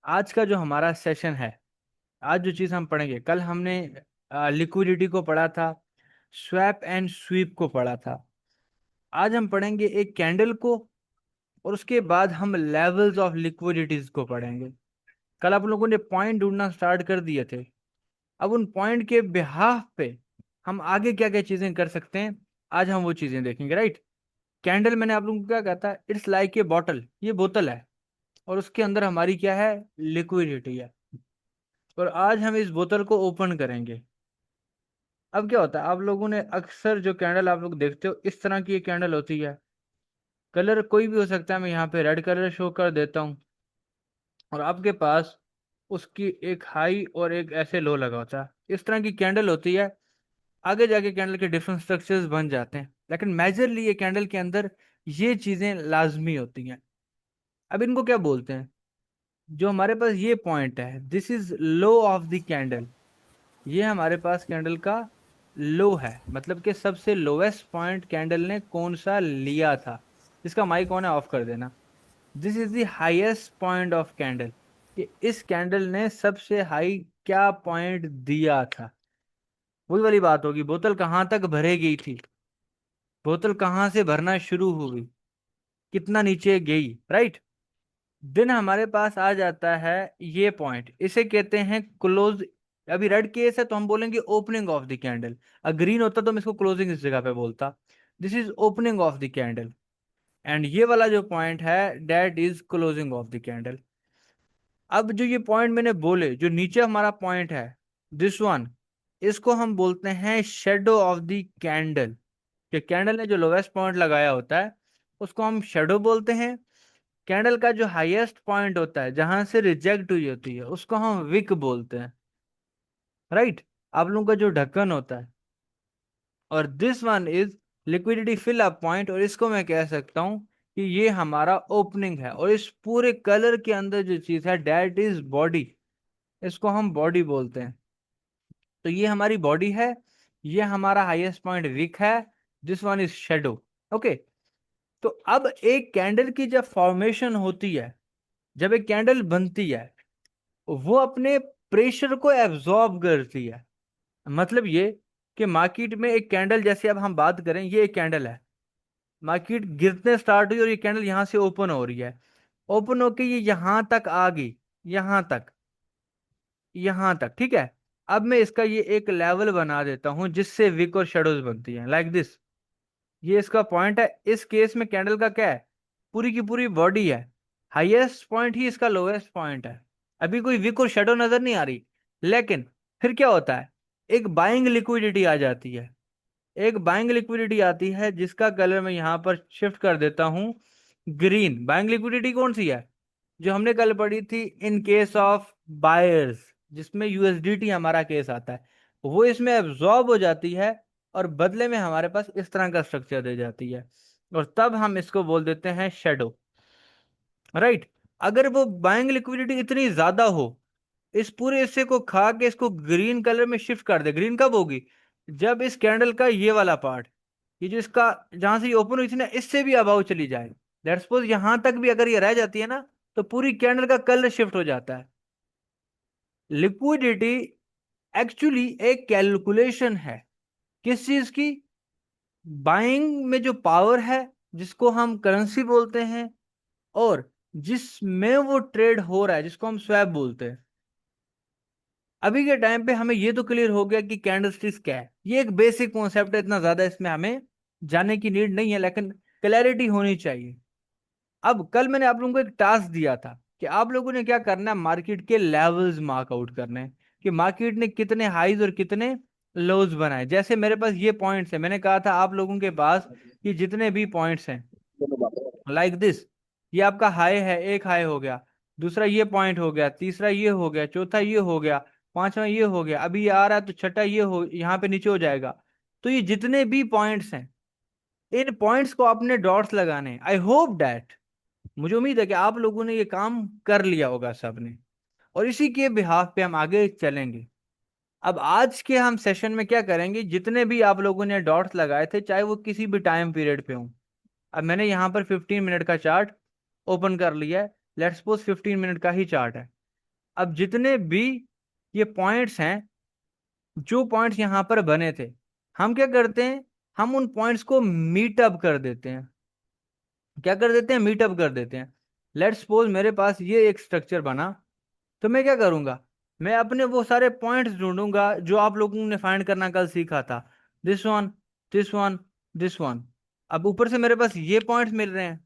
आज का जो हमारा सेशन है, आज जो चीज हम पढ़ेंगे, कल हमने लिक्विडिटी को पढ़ा था, स्वैप एंड स्वीप को पढ़ा था। आज हम पढ़ेंगे एक कैंडल को, और उसके बाद हम लेवल्स ऑफ लिक्विडिटीज को पढ़ेंगे। कल आप लोगों ने पॉइंट ढूंढना स्टार्ट कर दिए थे। अब उन पॉइंट के बिहाफ पे हम आगे क्या क्या चीजें कर सकते हैं, आज हम वो चीजें देखेंगे। राइट। कैंडल, मैंने आप लोगों को क्या कहता है, इट्स लाइक ए बॉटल, ये बोतल है और उसके अंदर हमारी क्या है, लिक्विडिटी है। और आज हम इस बोतल को ओपन करेंगे। अब क्या होता है, आप लोगों ने अक्सर जो कैंडल आप लोग देखते हो, इस तरह की एक कैंडल होती है। कलर कोई भी हो सकता है, मैं यहाँ पे रेड कलर शो कर देता हूँ। और आपके पास उसकी एक हाई और एक ऐसे लो लगा होता है, इस तरह की कैंडल होती है। आगे जाके कैंडल के डिफरेंट स्ट्रक्चर्स बन जाते हैं, लेकिन मेजरली ये कैंडल के अंदर ये चीजें लाजमी होती हैं। अब इनको क्या बोलते हैं, जो हमारे पास ये पॉइंट है, this is low of the candle. ये हमारे पास कैंडल का लो है, मतलब कि सबसे लोवेस्ट पॉइंट कैंडल ने कौन सा लिया था। इसका माइक ऑन है, ऑफ कर देना। This is the highest point of candle, कि इस कैंडल ने सबसे हाई क्या पॉइंट दिया था। वही वाली बात होगी, बोतल कहाँ तक भरे गई थी, बोतल कहाँ से भरना शुरू हुई, कितना नीचे गई। राइट। देन हमारे पास आ जाता है ये पॉइंट, इसे कहते हैं क्लोज। अभी रेड केस है तो हम बोलेंगे ओपनिंग ऑफ द कैंडल। अगर ग्रीन होता तो मैं इसको क्लोजिंग इस जगह पे बोलता। This is opening of the candle. And ये वाला जो पॉइंट है, that is closing of the candle. अब जो ये पॉइंट मैंने बोले, जो नीचे हमारा पॉइंट है, दिस वन, इसको हम बोलते हैं शेडो ऑफ द कैंडल। कि कैंडल ने जो लोवेस्ट पॉइंट लगाया होता है, उसको हम शेडो बोलते हैं। कैंडल का जो हाईएस्ट पॉइंट होता है, जहां से रिजेक्ट हुई होती है, उसको हम विक बोलते हैं। राइट। आप लोगों का जो ढक्कन होता है, और this one is liquidity fill up point, और इसको मैं कह सकता हूं कि ये हमारा ओपनिंग है। और इस पूरे कलर के अंदर जो चीज है, दैट इज बॉडी, इसको हम बॉडी बोलते हैं। तो ये हमारी बॉडी है, ये हमारा हाईएस्ट पॉइंट विक है, this one is shadow. Okay. तो अब एक कैंडल की जब फॉर्मेशन होती है, जब एक कैंडल बनती है, वो अपने प्रेशर को एब्जॉर्ब करती है। मतलब ये कि मार्केट में एक कैंडल, जैसे अब हम बात करें, ये एक कैंडल है, मार्केट गिरने स्टार्ट हुई और ये कैंडल यहां से ओपन हो रही है। ओपन होके ये यहां तक आ गई, यहां तक, यहां तक। ठीक है। अब मैं इसका ये एक लेवल बना देता हूं, जिससे विक और शेडोज बनती हैं, लाइक दिस। ये इसका पॉइंट है। इस केस में कैंडल का क्या है, पूरी की पूरी बॉडी है। हाईएस्ट पॉइंट ही इसका लोएस्ट पॉइंट है। अभी कोई विक और शेडो नजर नहीं आ रही। लेकिन फिर क्या होता है, एक बाइंग लिक्विडिटी आ जाती है। एक बाइंग लिक्विडिटी आती है, जिसका कलर मैं यहां पर शिफ्ट कर देता हूं ग्रीन। बाइंग लिक्विडिटी कौन सी है, जो हमने कल पढ़ी थी इन केस ऑफ बायर्स, जिसमें यूएसडीटी हमारा केस आता है। वो इसमें एब्जॉर्ब हो जाती है, और बदले में हमारे पास इस तरह का स्ट्रक्चर दे जाती है, और तब हम इसको बोल देते हैं शेडो। राइट। अगर वो बाइंग लिक्विडिटी इतनी ज्यादा हो, इस पूरे हिस्से को खा के इसको ग्रीन कलर में शिफ्ट कर दे। ग्रीन कब होगी, जब इस कैंडल का ये वाला पार्ट, ये जो इसका, जहां से ये ओपन हुई थी ना, इससे भी अबाव चली जाए। लेट्स सपोज यहां तक भी अगर ये रह जाती है ना, तो पूरी कैंडल का कलर शिफ्ट हो जाता है। लिक्विडिटी एक्चुअली एक कैलकुलेशन है, किस चीज की, बाइंग में जो पावर है, जिसको हम करेंसी बोलते हैं, और जिसमें वो ट्रेड हो रहा है, जिसको हम स्वैप बोलते हैं। अभी के टाइम पे हमें ये तो क्लियर हो गया कि कैंडलस्टिक्स क्या है। ये एक बेसिक कॉन्सेप्ट है, इतना ज्यादा इसमें हमें जानने की नीड नहीं है, लेकिन क्लैरिटी होनी चाहिए। अब कल मैंने आप लोगों को एक टास्क दिया था, कि आप लोगों ने क्या करना है, मार्केट के लेवल्स मार्क आउट करने हैं, कि मार्केट ने कितने हाईज और कितने लोज बनाए। जैसे मेरे पास ये पॉइंट्स है, मैंने कहा था आप लोगों के पास कि जितने भी पॉइंट्स हैं, लाइक दिस, ये आपका हाई है, एक हाई हो गया, दूसरा ये पॉइंट हो गया, तीसरा ये हो गया, चौथा ये हो गया, पांचवा ये हो गया, अभी ये आ रहा है तो छठा ये हो, यहाँ पे नीचे हो जाएगा। तो ये जितने भी पॉइंट्स हैं, इन पॉइंट्स को आपने डॉट्स लगाने हैं। आई होप दैट, मुझे उम्मीद है कि आप लोगों ने ये काम कर लिया होगा सबने, और इसी के बिहाफ पे हम आगे चलेंगे। अब आज के हम सेशन में क्या करेंगे, जितने भी आप लोगों ने डॉट्स लगाए थे, चाहे वो किसी भी टाइम पीरियड पे हों। अब मैंने यहाँ पर 15 मिनट का चार्ट ओपन कर लिया है, लेट्स सपोज 15 मिनट का ही चार्ट है। अब जितने भी ये पॉइंट्स हैं, जो पॉइंट्स यहाँ पर बने थे, हम क्या करते हैं, हम उन पॉइंट्स को मीट अप कर देते हैं। क्या कर देते हैं, मीट अप कर देते हैं। लेट्स सपोज मेरे पास ये एक स्ट्रक्चर बना, तो मैं क्या करूंगा, मैं अपने वो सारे पॉइंट्स ढूंढूंगा जो आप लोगों ने फाइंड करना कल सीखा था। This one, this one, this one. अब ऊपर से मेरे पास ये पॉइंट्स मिल रहे हैं,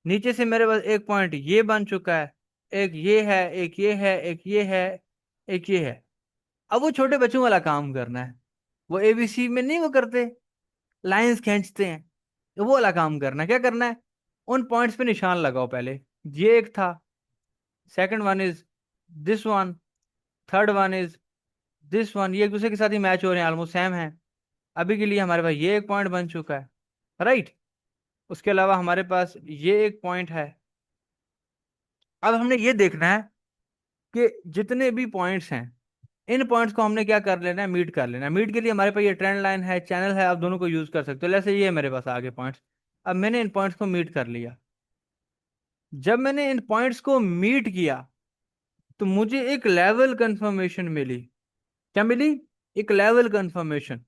नीचे से मेरे पास एक पॉइंट ये बन चुका है, एक ये है, एक ये है, एक ये है, एक ये है। अब वो छोटे बच्चों वाला काम करना है, वो एबीसी में नहीं वो करते, लाइंस खींचते हैं, तो वो वाला काम करना है। क्या करना है, उन पॉइंट्स पे निशान लगाओ पहले। ये एक था, second one is this one, third one is this one. ये एक दूसरे के साथ ही मैच हो रहे हैं, ऑलमोस्ट सेम है। अभी के लिए हमारे पास ये एक पॉइंट बन चुका है, राइट। उसके अलावा हमारे पास ये एक पॉइंट है। अब हमने ये देखना है कि जितने भी पॉइंट्स हैं, इन पॉइंट्स को हमने क्या कर लेना है, मीट कर लेना है। मीट के लिए हमारे पास ये ट्रेंड लाइन है, चैनल है, आप दोनों को यूज कर सकते हो। जैसे ये है मेरे पास आगे पॉइंट्स। अब मैंने इन पॉइंट्स को मीट कर लिया। जब मैंने इन पॉइंट्स को मीट किया, तो मुझे एक लेवल कंफर्मेशन मिली। क्या मिली, एक लेवल कंफर्मेशन।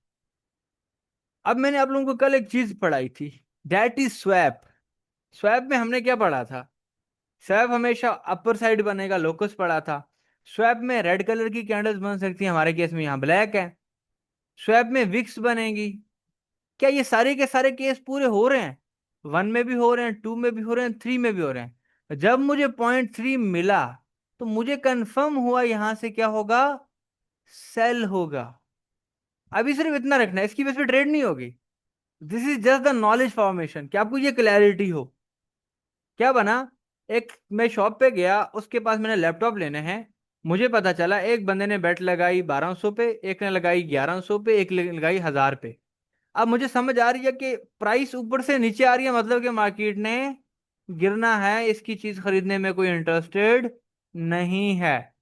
अब मैंने आप लोगों को कल एक चीज पढ़ाई थी, दैट इज स्वैप। स्वैप में हमने क्या पढ़ा था, स्वैप हमेशा अपर साइड बनेगा, लोकस पढ़ा था। स्वैप में रेड कलर की कैंडल्स बन सकती है, हमारे केस में यहाँ ब्लैक है। स्वैप में विक्स बनेगी। क्या ये सारे के सारे केस पूरे हो रहे हैं, वन में भी हो रहे हैं, टू में भी हो रहे हैं, थ्री में भी हो रहे हैं। जब मुझे पॉइंट थ्री मिला, तो मुझे कंफर्म हुआ यहां से क्या होगा, सेल होगा। अभी सिर्फ इतना रखना है, इसकी बेस पे ट्रेड नहीं होगी। This is just the knowledge formation, कि आपको ये क्लैरिटी हो। क्या बना, एक मैं शॉप पे गया, उसके पास मैंने लैपटॉप लेने हैं। मुझे पता चला एक बंदे ने बेट लगाई 1200 पे, एक ने लगाई 1100 पे, एक ने लगाई 1000 पे। अब मुझे समझ आ रही है कि प्राइस ऊपर से नीचे आ रही है, मतलब कि मार्केट ने गिरना है, इसकी चीज खरीदने में कोई इंटरेस्टेड नहीं है।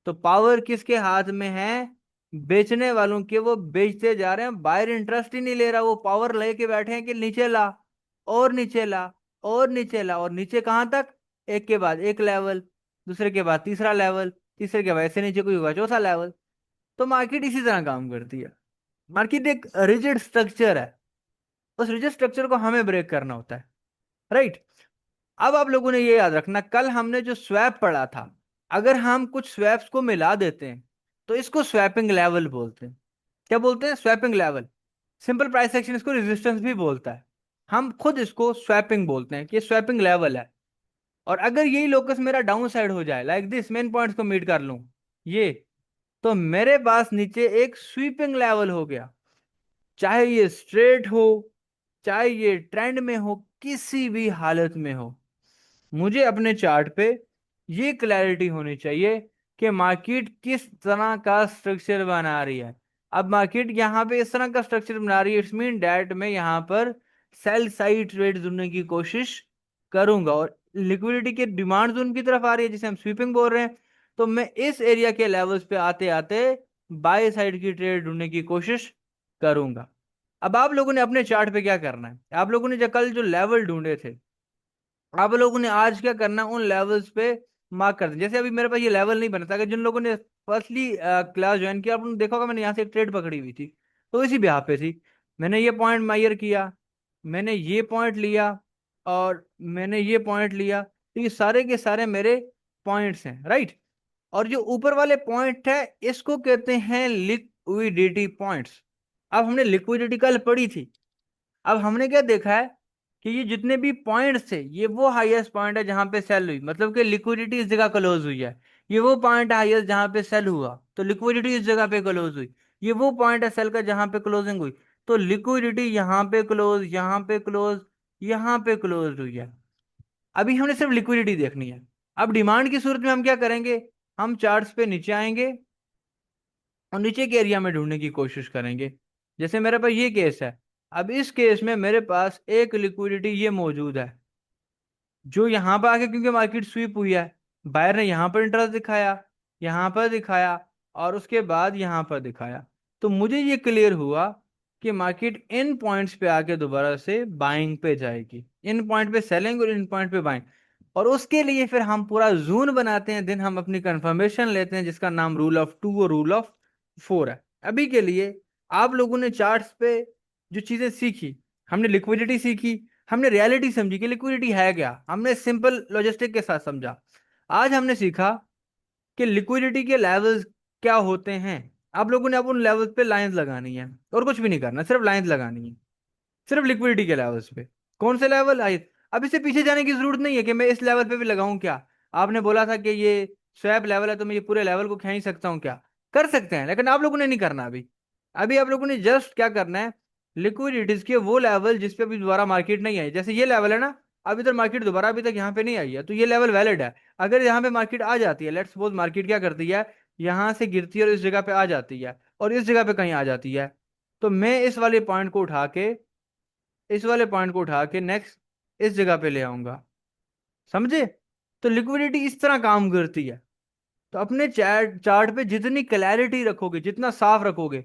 तो पावर किसके हाथ में है, बेचने वालों के। वो बेचते जा रहे हैं, बायर इंटरेस्ट ही नहीं ले रहा, वो पावर लेके बैठे हैं कि नीचे ला, और नीचे ला, और नीचे ला, और नीचे कहां तक, एक के बाद एक लेवल, दूसरे के बाद तीसरा लेवल, तीसरे के बाद ऐसे नीचे कोई होगा चौथा लेवल। तो मार्केट इसी तरह काम करती है। मार्केट एक रिजिड स्ट्रक्चर है, उस रिजिड स्ट्रक्चर को हमें ब्रेक करना होता है, राइट। अब आप लोगों ने ये याद रखना, कल हमने जो स्वैप पढ़ा था, अगर हम कुछ स्वैप्स को मिला देते हैं, तो इसको स्वैपिंग लेवल बोलते हैं। क्या बोलते हैं, swapping level. Simple price action इसको रेजिस्टेंस भी बोलता है। हम खुद इसको स्वैपिंग बोलते हैं कि स्वैपिंग लेवल है। और अगर यही लोकस मेरा डाउन साइड हो जाए, लाइक दिस, मेन पॉइंट्स को मीट कर लूं ये, तो मेरे पास नीचे एक स्वीपिंग लेवल हो गया। चाहे ये स्ट्रेट हो, चाहे ये ट्रेंड में हो, किसी भी हालत में हो, मुझे अपने चार्ट पे ये क्लैरिटी होनी चाहिए कि मार्केट किस तरह का स्ट्रक्चर बना रही है। अब मार्केट यहाँ पे इस तरह का स्ट्रक्चर बना रही है, इट्स मीन डैट मैं यहाँ पर सेल साइड ट्रेड ढूंढने की कोशिश करूंगा, और लिक्विडिटी के डिमांड जोन की तरफ आ रही है, जिसे हम स्वीपिंग बोल रहे हैं। तो मैं इस एरिया के लेवल्स पे आते आते बाय साइड की ट्रेड ढूंढने की कोशिश करूंगा। अब आप लोगों ने अपने चार्ट पे क्या करना है, आप लोगों ने जो कल जो लेवल ढूंढे थे, आप लोगों ने आज क्या करना है, उन लेवल्स पे मार्क कर दें। जैसे अभी मेरे पास ये लेवल नहीं बना था, अगर जिन लोगों ने फर्स्टली क्लास ज्वाइन किया, आपने देखा होगा मैंने यहाँ से एक ट्रेड पकड़ी हुई थी, तो इसी बिहाफ पे थी। मैंने ये पॉइंट मायर किया, मैंने ये पॉइंट लिया, और मैंने ये पॉइंट लिया, तो ये सारे के सारे मेरे पॉइंट्स हैं, राइट। और जो ऊपर वाले पॉइंट है, इसको कहते हैं लिक्विडिटी पॉइंट्स। अब हमने लिक्विडिटी कल पढ़ी थी। अब हमने क्या देखा है कि ये जितने भी पॉइंट्स थे, ये वो हाईएस्ट पॉइंट है जहां पे सेल हुई, मतलब कि लिक्विडिटी इस जगह क्लोज हुई है। ये वो पॉइंट है हाईएस्ट जहां पे सेल हुआ, तो लिक्विडिटी इस जगह पे क्लोज हुई। ये वो पॉइंट है सेल का जहां पे क्लोजिंग हुई, तो लिक्विडिटी यहाँ पे क्लोज, यहाँ पे क्लोज, यहाँ पे क्लोज हुई है। अभी हमने सिर्फ लिक्विडिटी देखनी है। अब डिमांड की सूरत में हम क्या करेंगे, हम चार्ट्स पे नीचे आएंगे, और नीचे के एरिया में ढूंढने की कोशिश करेंगे। जैसे मेरे पास ये केस है, अब इस केस में मेरे पास एक लिक्विडिटी ये मौजूद है, जो यहां पर आके, क्योंकि मार्केट स्वीप हुई है, बायर ने यहां पर इंटरेस्ट दिखाया, यहां पर दिखाया, और उसके बाद यहां पर दिखाया। तो मुझे ये क्लियर हुआ कि मार्केट इन पॉइंट्स पे आके दोबारा से बाइंग पे जाएगी, इन पॉइंट पे सेलिंग और इन पॉइंट पे बाइंग। और उसके लिए फिर हम पूरा जून बनाते हैं, दिन हम अपनी कंफर्मेशन लेते हैं जिसका नाम रूल ऑफ 2 और रूल ऑफ 4 है। अभी के लिए आप लोगों ने चार्ट्स पे जो चीजें सीखी, हमने लिक्विडिटी सीखी, हमने रियलिटी समझी कि लिक्विडिटी है क्या, हमने सिंपल लॉजिस्टिक के साथ समझा। आज हमने सीखा कि लिक्विडिटी के लेवल्स क्या होते हैं। आप लोगों ने अब उन लेवल्स पे लाइंस लगानी है और कुछ भी नहीं करना, सिर्फ लाइंस लगानी है, सिर्फ लिक्विडिटी के लेवल्स पे। कौन से लेवल आई, अब इससे पीछे जाने की जरूरत नहीं है कि मैं इस लेवल पे भी लगाऊं क्या। आपने बोला था कि ये स्वैप लेवल है तो मैं ये पूरे लेवल को खींच सकता हूँ क्या, कर सकते हैं, लेकिन आप लोगों ने नहीं करना अभी। अभी आप लोगों ने जस्ट क्या करना है, लिक्विडिटीज के वो लेवल जिस पे अभी दोबारा मार्केट नहीं आई, जैसे ये लेवल है ना, अब इधर मार्केट दोबारा अभी तक यहाँ पे नहीं आई है तो ये लेवल वैलिड है। अगर यहाँ पे मार्केट आ जाती है, लेट्स सपोज मार्केट क्या करती है, यहाँ से गिरती है और इस जगह पे आ जाती है और इस जगह पे कहीं आ जाती है, तो मैं इस वाले पॉइंट को उठा के नेक्स्ट इस जगह पे ले आऊंगा। समझे? तो लिक्विडिटी इस तरह काम करती है। तो अपने चार्ट चार्ट पे जितनी क्लैरिटी रखोगे, जितना साफ रखोगे,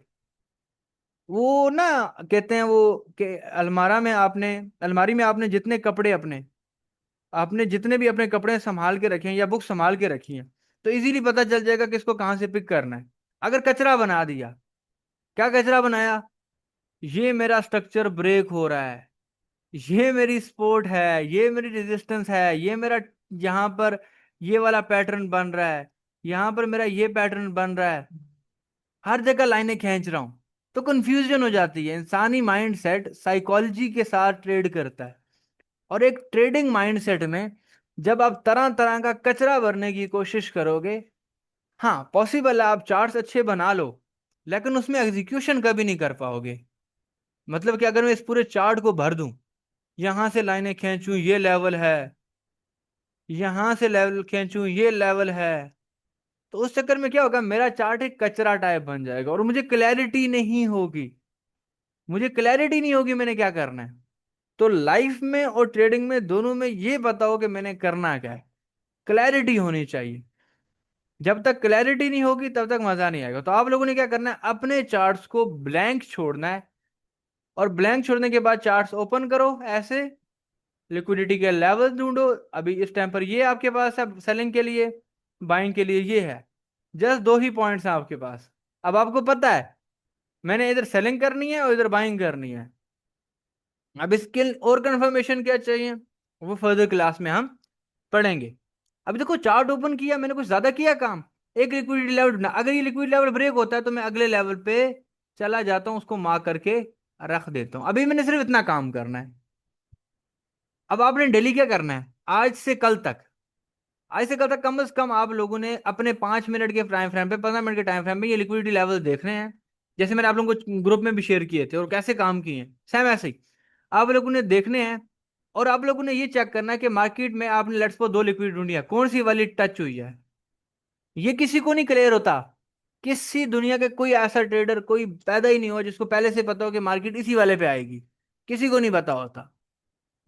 वो ना, कहते हैं वो कि अलमारी में आपने जितने कपड़े अपने आपने जितने भी अपने कपड़े संभाल के रखे हैं या बुक संभाल के रखी हैं, तो इजीली पता चल जाएगा कि इसको कहाँ से पिक करना है। अगर कचरा बना दिया, क्या कचरा बनाया, ये मेरा स्ट्रक्चर ब्रेक हो रहा है, ये मेरी सपोर्ट है, ये मेरी रेजिस्टेंस है, ये मेरा यहाँ पर ये वाला पैटर्न बन रहा है, यहाँ पर मेरा ये पैटर्न बन रहा है, हर जगह लाइनें खींच रहा हूं, तो कंफ्यूजन हो जाती है। इंसानी माइंडसेट साइकोलॉजी के साथ ट्रेड करता है, और एक ट्रेडिंग माइंडसेट में जब आप तरह तरह का कचरा भरने की कोशिश करोगे, हाँ पॉसिबल है आप चार्ट्स अच्छे बना लो, लेकिन उसमें एग्जीक्यूशन कभी नहीं कर पाओगे। मतलब कि अगर मैं इस पूरे चार्ट को भर दूं, यहां से लाइनें खींचूं ये लेवल है, यहां से लेवल खींचूं ये लेवल है, तो उस चक्कर में क्या होगा, मेरा चार्ट एक कचरा टाइप बन जाएगा और मुझे क्लैरिटी नहीं होगी मैंने क्या करना है। तो लाइफ में और ट्रेडिंग में दोनों में ये बताओ कि मैंने करना क्या है, क्लैरिटी होनी चाहिए। जब तक क्लैरिटी नहीं होगी तब तक मजा नहीं आएगा। तो आप लोगों ने क्या करना है, अपने चार्ट्स को ब्लैंक छोड़ना है, और ब्लैंक छोड़ने के बाद चार्ट्स ओपन करो ऐसे, लिक्विडिटी के लेवल ढूंढो। अभी इस टाइम पर ये आपके पास है सेलिंग के लिए, बाइंग के लिए ये है, जस्ट दो ही पॉइंट्स हैं आपके पास। अब आपको पता है मैंने इधर सेलिंग करनी है और इधर बाइंग करनी है। अब स्किल और कंफर्मेशन क्या चाहिए, वो फर्दर क्लास में हम पढ़ेंगे। अभी देखो चार्ट ओपन किया, मैंने कुछ ज्यादा किया काम, एक लिक्विडिटी लेवल ढूंढा, अगर ये लिक्विडिटी लेवल ब्रेक होता है तो मैं अगले लेवल पे चला जाता हूँ, उसको मार्क करके रख देता हूँ। अभी मैंने सिर्फ इतना काम करना है। अब आपने डेली क्या करना है, आज से कल तक कम से कम आप लोगों ने अपने 5 मिनट के टाइम फ्रेम पे, 15 मिनट के टाइम फ्रेम में ये लिक्विडिटी लेवल देखने हैं, जैसे मैंने आप लोगों को ग्रुप में भी शेयर किए थे और कैसे काम किए हैं, सेम ऐसे ही आप लोगों ने देखने हैं। और आप लोगों ने ये चेक करना है कि मार्केट में आपने लेट्स सपोज दो लिक्विड ढूंढी है, कौन सी वाली टच हुई है, ये किसी को नहीं क्लियर होता। किसी दुनिया के कोई ऐसा ट्रेडर कोई पैदा ही नहीं हुआ जिसको पहले से पता हो कि मार्केट इसी वाले पे आएगी, किसी को नहीं पता होता।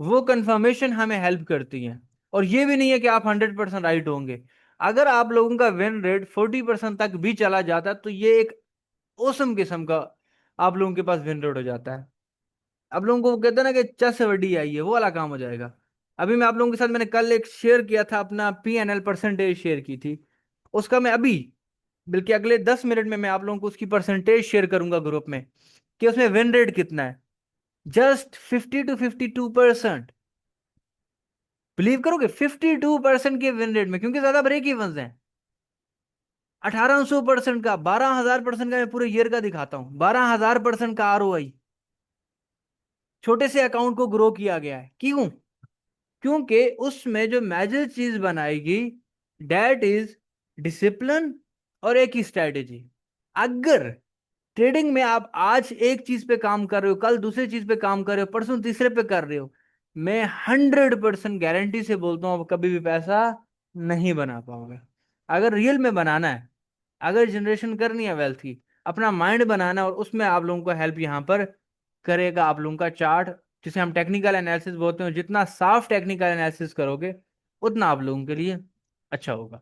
वो कंफर्मेशन हमें हेल्प करती है। और ये भी नहीं है कि आप 100% राइट होंगे। अगर आप लोगों का विन रेट 40% तक भी चला जाता है तो ये एक औसम किस्म का आप लोगों के पास विन रेट हो जाता है। आप लोगों को वो कहते हैं ना कि चस वड्डी आई है, वो वाला काम हो जाएगा। अभी मैं आप लोगों के साथ मैंने कल एक शेयर किया था, अपना P&L परसेंटेज शेयर की थी, उसका मैं अभी बल्कि अगले 10 मिनट में मैं आप लोगों को उसकी परसेंटेज शेयर करूंगा ग्रुप में, कि उसमें विन रेट कितना है, जस्ट 50 to 52%। बिलीव करोगे 52% के विन रेट में, क्योंकि ज्यादा ब्रेक इवंस हैं। 1800% का, 12,000% का मैं पूरे ईयर का दिखाता हूं, 12,000% का ROI छोटे से अकाउंट को ग्रो किया गया है। क्यों? क्योंकि उसमें जो मेजर चीज बनाएगी डेट इज डिसिप्लिन और एक ही स्ट्रेटेजी। अगर ट्रेडिंग में आप आज एक चीज पे काम कर रहे हो, कल दूसरी चीज पे काम कर रहे हो, परसों तीसरे पे कर रहे हो, मैं 100% गारंटी से बोलता हूं आप कभी भी पैसा नहीं बना पाओगे। अगर रियल में बनाना है, अगर जनरेशन करनी है वेल्थ की, अपना माइंड बनाना है, और उसमें आप लोगों को हेल्प यहाँ पर करेगा आप लोगों का चार्ट, जिसे हम टेक्निकल एनालिसिस बोलते हैं। जितना साफ टेक्निकल एनालिसिस करोगे उतना आप लोगों के लिए अच्छा होगा।